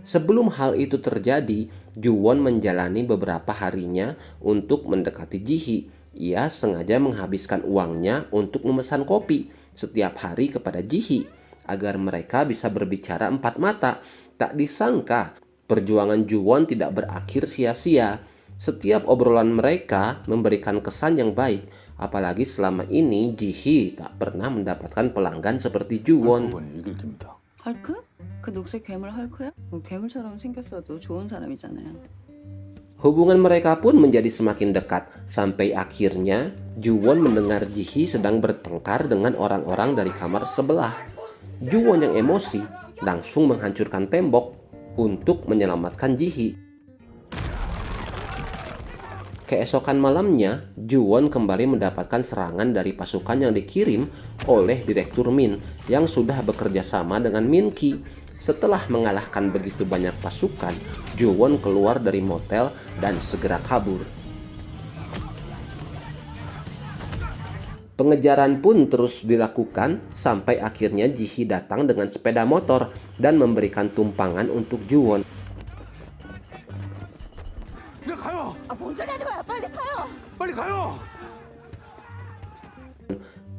Sebelum hal itu terjadi, Juwon menjalani beberapa harinya untuk mendekati Jihi. Ia sengaja menghabiskan uangnya untuk memesan kopi setiap hari kepada Jihi agar mereka bisa berbicara empat mata. Tak disangka, perjuangan Juwon tidak berakhir sia-sia. Setiap obrolan mereka memberikan kesan yang baik, apalagi selama ini Jihi tak pernah mendapatkan pelanggan seperti Juwon. 헐크건이 이길 겁니다. 헐크? 그 녹색 괴물 헐크야? 뭐 괴물처럼 생겼어도 좋은 사람이잖아요. Hubungan mereka pun menjadi semakin dekat, sampai akhirnya Juwon mendengar Jihi sedang bertengkar dengan orang-orang dari kamar sebelah. Juwon yang emosi langsung menghancurkan tembok untuk menyelamatkan Jihi. Keesokan malamnya, Juwon kembali mendapatkan serangan dari pasukan yang dikirim oleh Direktur Min yang sudah bekerja sama dengan Min Ki. Setelah mengalahkan begitu banyak pasukan, Juwon keluar dari motel dan segera kabur. Pengejaran pun terus dilakukan sampai akhirnya Jihi datang dengan sepeda motor dan memberikan tumpangan untuk Juwon. 네, 가요. 뭔 소리 하는 거야? 빨리 가요. 빨리 가요.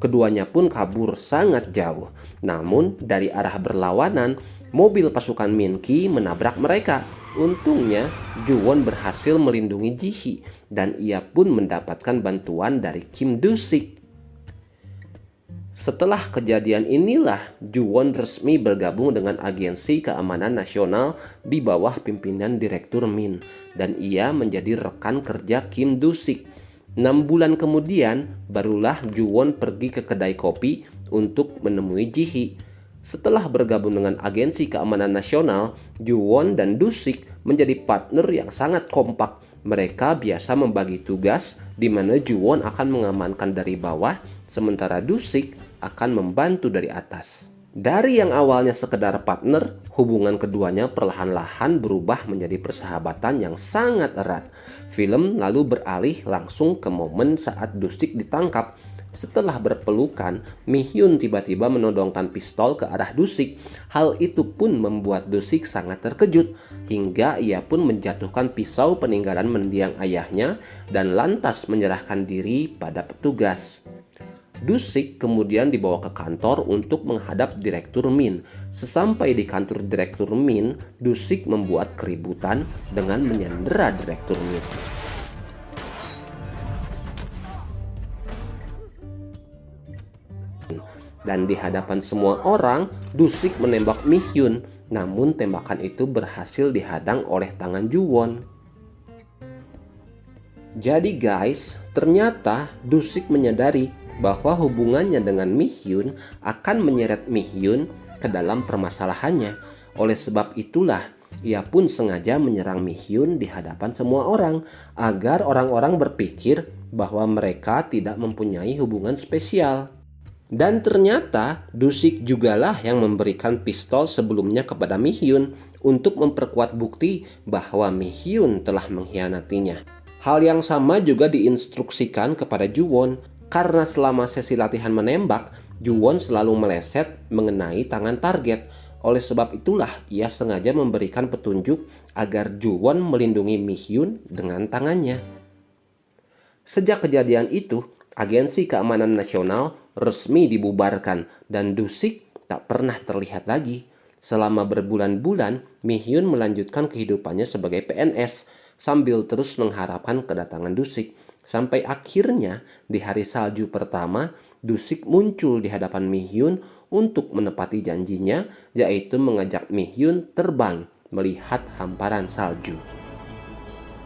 Keduanya pun kabur sangat jauh. Namun dari arah berlawanan, mobil pasukan Min Ki menabrak mereka. Untungnya Juwon berhasil melindungi Jihi dan ia pun mendapatkan bantuan dari Kim Do-sik. Setelah kejadian inilah Juwon resmi bergabung dengan Agensi Keamanan Nasional di bawah pimpinan Direktur Min dan ia menjadi rekan kerja Kim Do-sik. 6 bulan kemudian barulah Juwon pergi ke kedai kopi untuk menemui Jihi. Setelah bergabung dengan Agensi Keamanan Nasional, Juwon dan Do-sik menjadi partner yang sangat kompak. Mereka biasa membagi tugas di mana Juwon akan mengamankan dari bawah, sementara Do-sik akan membantu dari atas. Dari yang awalnya sekedar partner, hubungan keduanya perlahan-lahan berubah menjadi persahabatan yang sangat erat. Film lalu beralih langsung ke momen saat Do-sik ditangkap. Setelah berpelukan, Mi-hyun tiba-tiba menodongkan pistol ke arah Do-sik. Hal itu pun membuat Do-sik sangat terkejut, hingga ia pun menjatuhkan pisau peninggalan mendiang ayahnya dan lantas menyerahkan diri pada petugas. Do-sik kemudian dibawa ke kantor untuk menghadap Direktur Min. Sesampai di kantor Direktur Min, Do-sik membuat keributan dengan menyandera Direktur Min. Dan di hadapan semua orang, Do-sik menembak Mi-hyun. Namun tembakan itu berhasil dihadang oleh tangan Juwon. Jadi guys, ternyata Do-sik menyadari bahwa hubungannya dengan Mi-hyun akan menyeret Mi-hyun ke dalam permasalahannya. Oleh sebab itulah, ia pun sengaja menyerang Mi-hyun di hadapan semua orang agar orang-orang berpikir bahwa mereka tidak mempunyai hubungan spesial. Dan ternyata Do-sik jugalah yang memberikan pistol sebelumnya kepada Mi-hyun untuk memperkuat bukti bahwa Mi-hyun telah mengkhianatinya. Hal yang sama juga diinstruksikan kepada Juwon. Karena selama sesi latihan menembak, Juwon selalu meleset mengenai tangan target. Oleh sebab itulah ia sengaja memberikan petunjuk agar Juwon melindungi Mi-hyun dengan tangannya. Sejak kejadian itu, Agensi Keamanan Nasional resmi dibubarkan dan Do-sik tak pernah terlihat lagi. Selama berbulan-bulan, Mi-hyun melanjutkan kehidupannya sebagai PNS sambil terus mengharapkan kedatangan Do-sik. Sampai akhirnya di hari salju pertama, Do-sik muncul di hadapan Mi-hyun untuk menepati janjinya, yaitu mengajak Mi-hyun terbang melihat hamparan salju.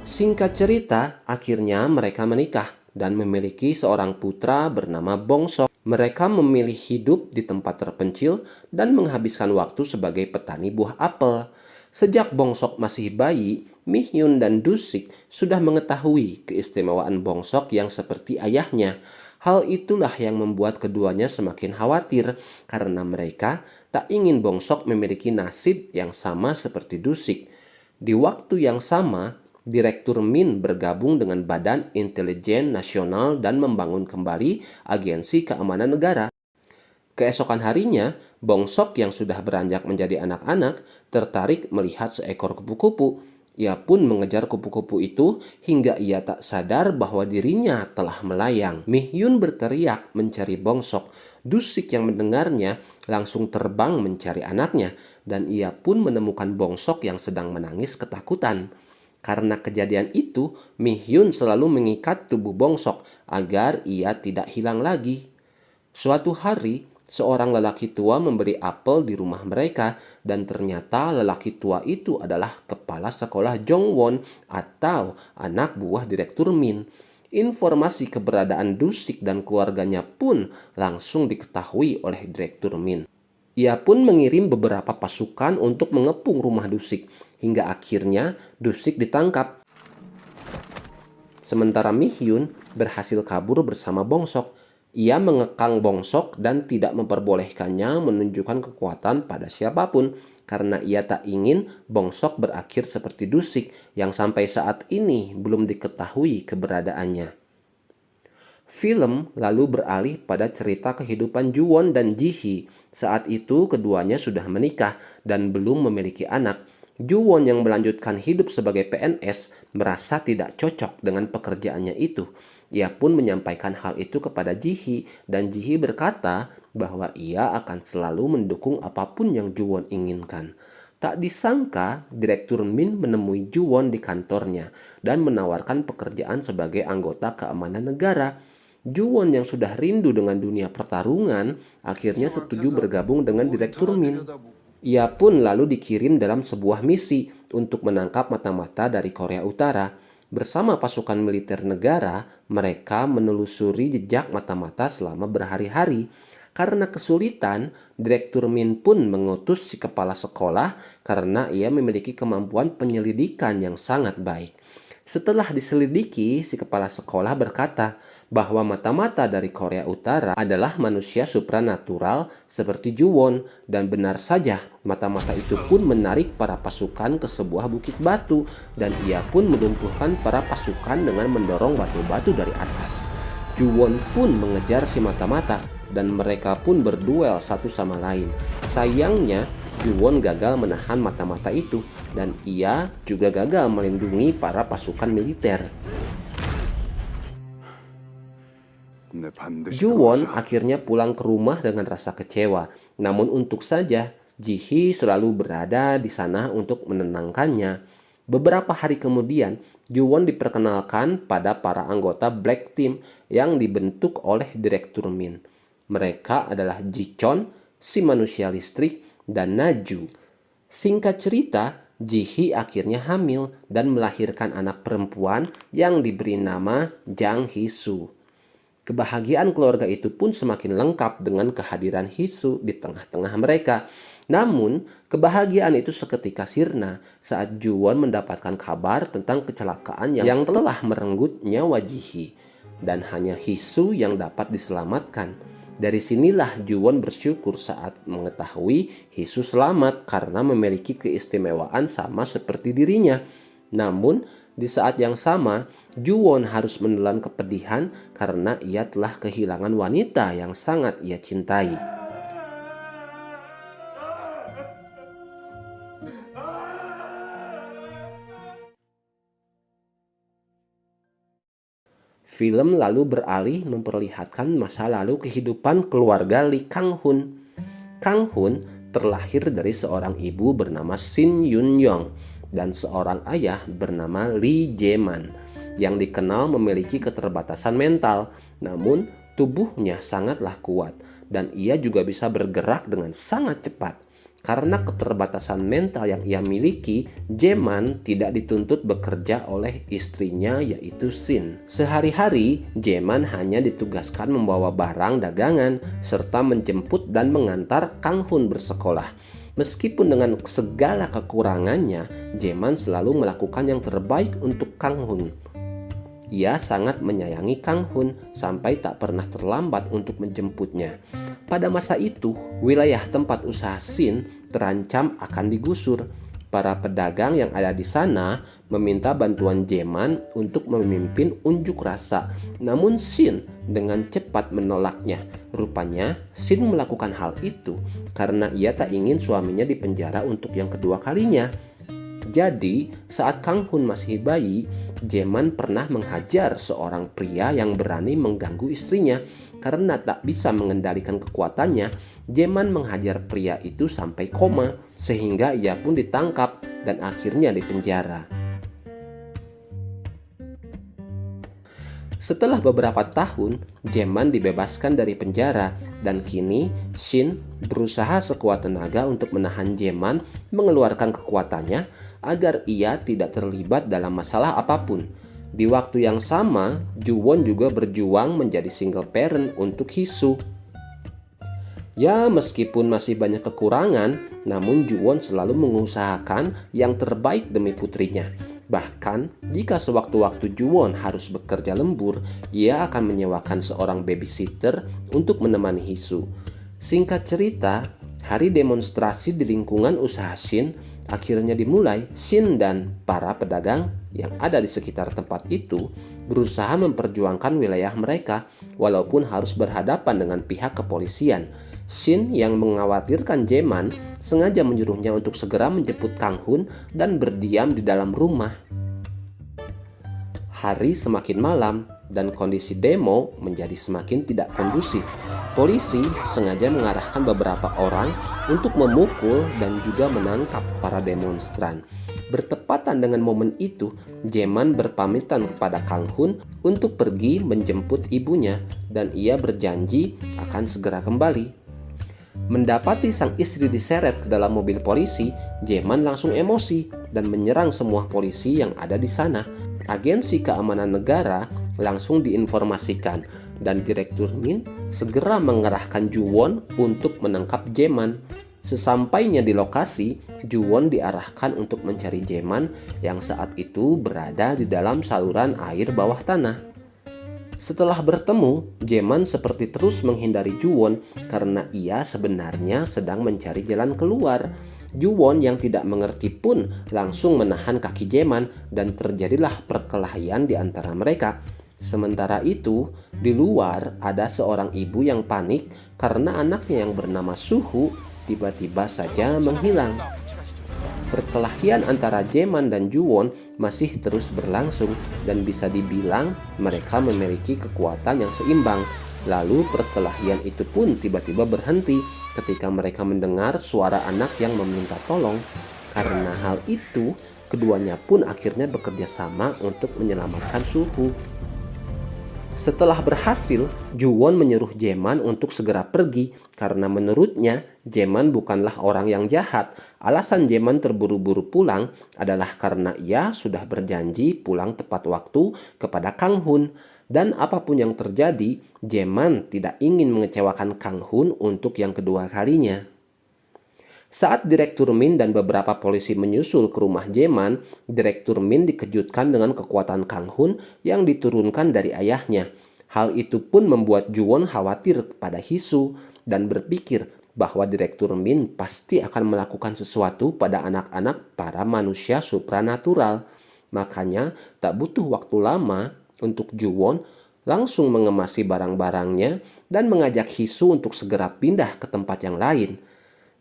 Singkat cerita, akhirnya mereka menikah dan memiliki seorang putra bernama Bong-sok. Mereka memilih hidup di tempat terpencil dan menghabiskan waktu sebagai petani buah apel. Sejak Bong-sok masih bayi, Mi-hyun dan Do-sik sudah mengetahui keistimewaan Bong-sok yang seperti ayahnya. Hal itulah yang membuat keduanya semakin khawatir karena mereka tak ingin Bong-sok memiliki nasib yang sama seperti Do-sik. Di waktu yang sama, Direktur Min bergabung dengan Badan Intelijen Nasional dan membangun kembali Agensi Keamanan Negara. Keesokan harinya, Bongsok yang sudah beranjak menjadi anak-anak tertarik melihat seekor kupu-kupu. Ia pun mengejar kupu-kupu itu hingga ia tak sadar bahwa dirinya telah melayang. Mihyun berteriak mencari Bongsok. Dusik yang mendengarnya langsung terbang mencari anaknya dan ia pun menemukan Bongsok yang sedang menangis ketakutan. Karena kejadian itu, Mihyun selalu mengikat tubuh Bongsok agar ia tidak hilang lagi. Suatu hari, seorang lelaki tua memberi apel di rumah mereka dan ternyata lelaki tua itu adalah kepala sekolah Jongwon atau anak buah Direktur Min. Informasi keberadaan Dusik dan keluarganya pun langsung diketahui oleh Direktur Min. Ia pun mengirim beberapa pasukan untuk mengepung rumah Dusik hingga akhirnya Dusik ditangkap. Sementara Mihyun berhasil kabur bersama Bongsok. Ia mengekang Bongsok dan tidak memperbolehkannya menunjukkan kekuatan pada siapapun karena ia tak ingin Bongsok berakhir seperti Dusik yang sampai saat ini belum diketahui keberadaannya. Film lalu beralih pada cerita kehidupan Juwon dan Ji-hee. Saat itu keduanya sudah menikah dan belum memiliki anak. Juwon yang melanjutkan hidup sebagai PNS merasa tidak cocok dengan pekerjaannya itu. Ia pun menyampaikan hal itu kepada Ji-hee dan Ji-hee berkata bahwa ia akan selalu mendukung apapun yang Juwon inginkan. Tak disangka, Direktur Min menemui Juwon di kantornya dan menawarkan pekerjaan sebagai anggota keamanan negara. Juwon yang sudah rindu dengan dunia pertarungan akhirnya setuju bergabung dengan Direktur Min. Ia pun lalu dikirim dalam sebuah misi untuk menangkap mata-mata dari Korea Utara. Bersama pasukan militer negara, mereka menelusuri jejak mata-mata selama berhari-hari. Karena kesulitan, Direktur Min pun mengutus si kepala sekolah karena ia memiliki kemampuan penyelidikan yang sangat baik. Setelah diselidiki, si kepala sekolah berkata bahwa mata-mata dari Korea Utara adalah manusia supranatural seperti Juwon, dan benar saja mata-mata itu pun menarik para pasukan ke sebuah bukit batu dan ia pun melumpuhkan para pasukan dengan mendorong batu-batu dari atas. Juwon pun mengejar si mata-mata dan mereka pun berduel satu sama lain. Sayangnya, Juwon gagal menahan mata-mata itu dan ia juga gagal melindungi para pasukan militer. Juwon akhirnya pulang ke rumah dengan rasa kecewa. Namun untuk saja, Ji-hee selalu berada di sana untuk menenangkannya. Beberapa hari kemudian, Juwon diperkenalkan pada para anggota Black Team yang dibentuk oleh Direktur Min. Mereka adalah Ji-chon, si manusia listrik, dan Naju. Singkat cerita, Ji-hee akhirnya hamil dan melahirkan anak perempuan yang diberi nama Jang Hee-soo. Kebahagiaan keluarga itu pun semakin lengkap dengan kehadiran Hee-soo di tengah-tengah mereka. Namun, kebahagiaan itu seketika sirna saat Juwon mendapatkan kabar tentang kecelakaan yang telah merenggut nyawa Ji-hee. Dan hanya Hee-soo yang dapat diselamatkan. Dari sinilah Juwon bersyukur saat mengetahui Hee-soo selamat karena memiliki keistimewaan sama seperti dirinya. Namun, di saat yang sama, Juwon harus menelan kepedihan karena ia telah kehilangan wanita yang sangat ia cintai. Film lalu beralih memperlihatkan masa lalu kehidupan keluarga Lee Kang-hun. Kang-hun terlahir dari seorang ibu bernama Shin Yun-yong dan seorang ayah bernama Lee Jae-man yang dikenal memiliki keterbatasan mental, namun tubuhnya sangatlah kuat dan ia juga bisa bergerak dengan sangat cepat. Karena keterbatasan mental yang ia miliki, Jae-man tidak dituntut bekerja oleh istrinya yaitu Shin. Sehari-hari, Jae-man hanya ditugaskan membawa barang dagangan serta menjemput dan mengantar Kang-hun bersekolah. Meskipun dengan segala kekurangannya, Jae-man selalu melakukan yang terbaik untuk Kang-hun. Ia sangat menyayangi Kang-hun sampai tak pernah terlambat untuk menjemputnya. Pada masa itu, wilayah tempat usaha Shin terancam akan digusur. para pedagang yang ada di sana meminta bantuan Jaeman untuk memimpin unjuk rasa. Namun Shin dengan cepat menolaknya. Rupanya Shin melakukan hal itu karena ia tak ingin suaminya dipenjara untuk yang kedua kalinya. Jadi, saat Kang Hun masih bayi, Jaeman pernah menghajar seorang pria yang berani mengganggu istrinya. Karena tak bisa mengendalikan kekuatannya, Jaeman menghajar pria itu sampai koma, sehingga ia pun ditangkap dan akhirnya dipenjara. Setelah beberapa tahun, Jaeman dibebaskan dari penjara dan kini Shin berusaha sekuat tenaga untuk menahan Jaeman mengeluarkan kekuatannya agar ia tidak terlibat dalam masalah apapun. Di waktu yang sama, Ju-won juga berjuang menjadi single parent untuk Hee-soo. Ya, meskipun masih banyak kekurangan, namun Ju-won selalu mengusahakan yang terbaik demi putrinya. Bahkan, jika sewaktu-waktu Ju-won harus bekerja lembur, ia akan menyewakan seorang babysitter untuk menemani Hee-soo. Singkat cerita, hari demonstrasi di lingkungan usaha Shin akhirnya dimulai. Shin dan para pedagang yang ada di sekitar tempat itu berusaha memperjuangkan wilayah mereka walaupun harus berhadapan dengan pihak kepolisian. Shin yang mengkhawatirkan Jaeman sengaja menyuruhnya untuk segera menjemput Kang Hun dan berdiam di dalam rumah. Hari semakin malam dan kondisi demo menjadi semakin tidak kondusif. Polisi sengaja mengarahkan beberapa orang untuk memukul dan juga menangkap para demonstran. Bertepatan dengan momen itu, Jaeman berpamitan kepada Kang Hun untuk pergi menjemput ibunya dan ia berjanji akan segera kembali. Mendapati sang istri diseret ke dalam mobil polisi, Jaeman langsung emosi dan menyerang semua polisi yang ada di sana. Agensi keamanan negara langsung diinformasikan dan Direktur Min segera mengerahkan Ju-won untuk menangkap Jaeman. Sesampainya di lokasi, Ju-won diarahkan untuk mencari Jaeman yang saat itu berada di dalam saluran air bawah tanah. Setelah bertemu, Jaeman seperti terus menghindari Ju-won karena ia sebenarnya sedang mencari jalan keluar. Ju-won yang tidak mengerti pun langsung menahan kaki Jaeman dan terjadilah perkelahian di antara mereka. Sementara itu, di luar ada seorang ibu yang panik karena anaknya yang bernama Suhu tiba-tiba saja menghilang. Perkelahian antara Jaeman dan Ju-won masih terus berlangsung dan bisa dibilang mereka memiliki kekuatan yang seimbang. Lalu perkelahian itu pun tiba-tiba berhenti ketika mereka mendengar suara anak yang meminta tolong. Karena hal itu, keduanya pun akhirnya bekerja sama untuk menyelamatkan Suhu. Setelah berhasil, Ju-won menyuruh Jaeman untuk segera pergi karena menurutnya Jaeman bukanlah orang yang jahat. Alasan Jaeman terburu-buru pulang adalah karena ia sudah berjanji pulang tepat waktu kepada Kang Hun. Dan apapun yang terjadi, Jaeman tidak ingin mengecewakan Kang Hun untuk yang kedua kalinya. Saat Direktur Min dan beberapa polisi menyusul ke rumah Jaeman, Direktur Min dikejutkan dengan kekuatan Kang Hun yang diturunkan dari ayahnya. Hal itu pun membuat Ju-won khawatir pada Hee-soo dan berpikir bahwa Direktur Min pasti akan melakukan sesuatu pada anak-anak para manusia supranatural. Makanya tak butuh waktu lama untuk Ju-won langsung mengemasi barang-barangnya dan mengajak Hee-soo untuk segera pindah ke tempat yang lain.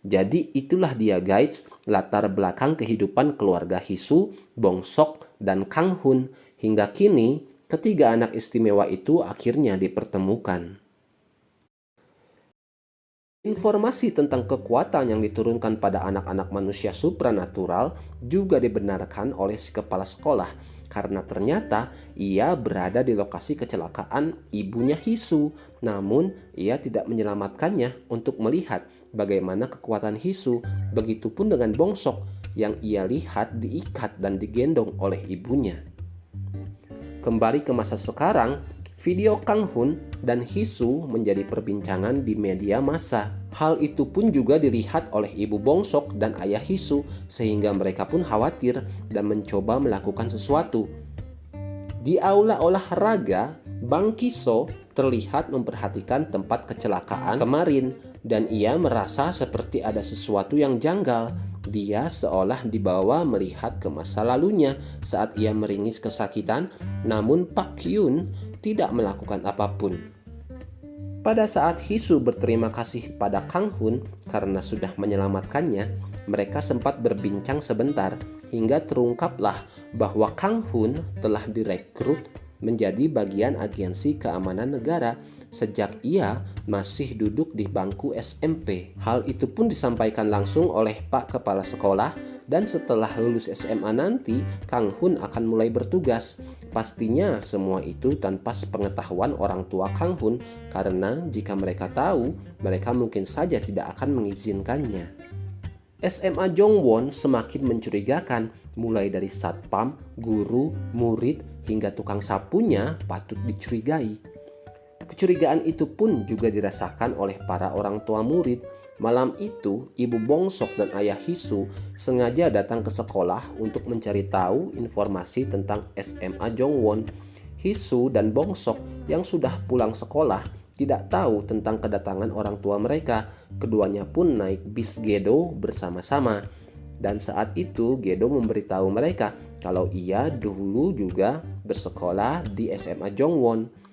Jadi itulah dia guys, latar belakang kehidupan keluarga Hee-soo, Bong Sok, dan Kang Hun. Hingga kini, ketiga anak istimewa itu akhirnya dipertemukan. Informasi tentang kekuatan yang diturunkan pada anak-anak manusia supranatural juga dibenarkan oleh si kepala sekolah. Karena ternyata ia berada di lokasi kecelakaan ibunya Hee-soo. Namun ia tidak menyelamatkannya untuk melihat bagaimana kekuatan Hee-soo. Begitupun dengan Bong Sok yang ia lihat diikat dan digendong oleh ibunya. Kembali ke masa sekarang, video Kang Hun dan Hee-soo menjadi perbincangan di media massa. Hal itu pun juga dilihat oleh ibu Bong Sok dan ayah Hee-soo sehingga mereka pun khawatir dan mencoba melakukan sesuatu. Di aula olahraga, Bang Ki-so terlihat memperhatikan tempat kecelakaan kemarin dan ia merasa seperti ada sesuatu yang janggal. Dia seolah dibawa melihat ke masa lalunya saat ia meringis kesakitan, namun Pak Hyun tidak melakukan apapun. Pada saat Hisu berterima kasih pada Kang Hun karena sudah menyelamatkannya, mereka sempat berbincang sebentar hingga terungkaplah bahwa Kang Hun telah direkrut menjadi bagian agensi keamanan negara sejak ia masih duduk di bangku SMP. Hal itu pun disampaikan langsung oleh Pak Kepala Sekolah, dan setelah lulus SMA nanti Kang Hun akan mulai bertugas. Pastinya semua itu tanpa sepengetahuan orang tua Kang Hun, karena jika mereka tahu, mereka mungkin saja tidak akan mengizinkannya. SMA Jongwon semakin mencurigakan, mulai dari satpam, guru, murid, hingga tukang sapunya patut dicurigai. Kecurigaan itu pun juga dirasakan oleh para orang tua murid. Malam itu, ibu Bongsok dan ayah Hisu sengaja datang ke sekolah untuk mencari tahu informasi tentang SMA Jongwon. Hisu dan Bongsok yang sudah pulang sekolah tidak tahu tentang kedatangan orang tua mereka. Keduanya pun naik bis Gedo bersama-sama. Dan saat itu Gedo memberitahu mereka kalau ia dulu juga bersekolah di SMA Jongwon.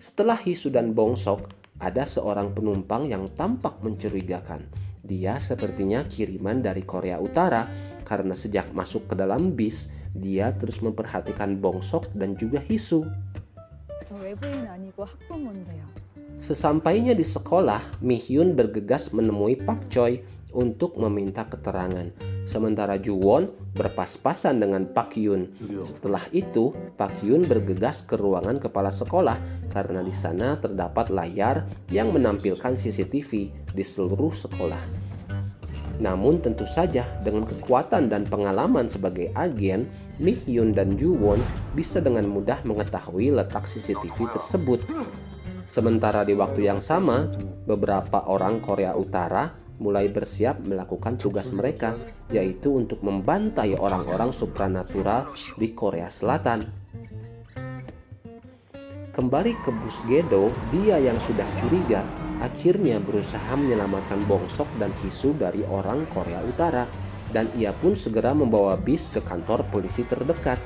Setelah Hisu dan Bongsok, ada seorang penumpang yang tampak mencurigakan. Dia sepertinya kiriman dari Korea Utara, karena sejak masuk ke dalam bis, dia terus memperhatikan Bongsok dan juga Hisu. 저 외부인 아니고 학부모인데요. Sesampainya di sekolah, Mihyun bergegas menemui Pak Choi untuk meminta keterangan. Sementara Juwon berpas-pasan dengan Pak Hyun. Setelah itu, Pak Hyun bergegas ke ruangan kepala sekolah karena di sana terdapat layar yang menampilkan CCTV di seluruh sekolah. Namun tentu saja dengan kekuatan dan pengalaman sebagai agen, Mihyun dan Juwon bisa dengan mudah mengetahui letak CCTV tersebut. Sementara di waktu yang sama, beberapa orang Korea Utara mulai bersiap melakukan tugas mereka, yaitu untuk membantai orang-orang supranatural di Korea Selatan. Kembali ke bus Gedo, dia yang sudah curiga akhirnya berusaha menyelamatkan Bongsok dan Hisu dari orang Korea Utara, dan ia pun segera membawa bis ke kantor polisi terdekat.